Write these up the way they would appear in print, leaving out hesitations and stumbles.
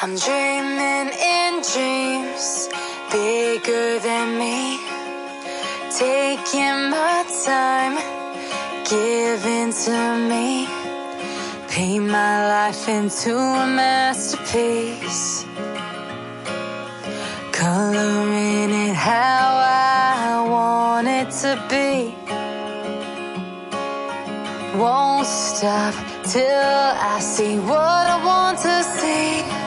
I'm dreaming in dreams bigger than me, taking my time, giving to me, paint my life into a masterpiece, coloring it how I want it to be. Won't stop till I see what I want to see.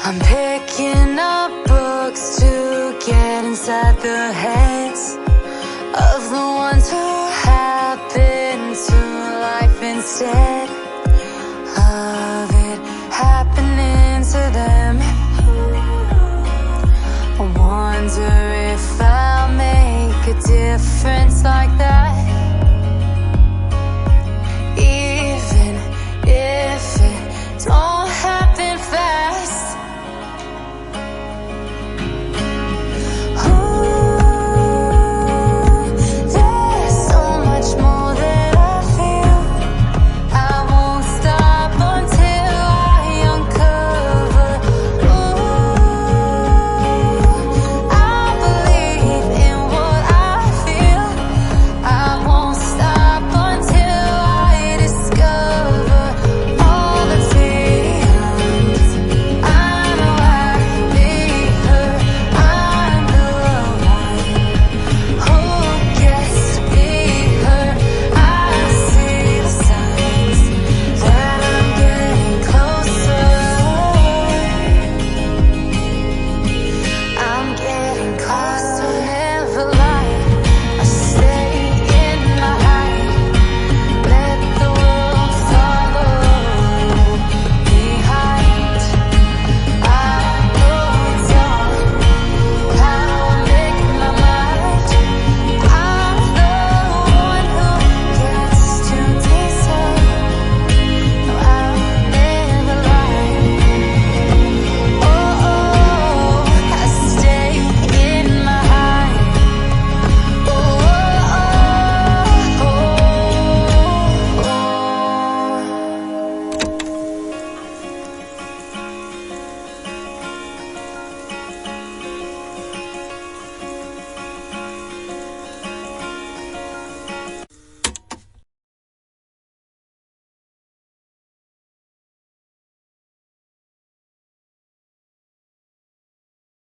I'm picking up books to get inside the heads of the ones who happen to life instead of it happening to them. I wonder if I'll make a difference like that.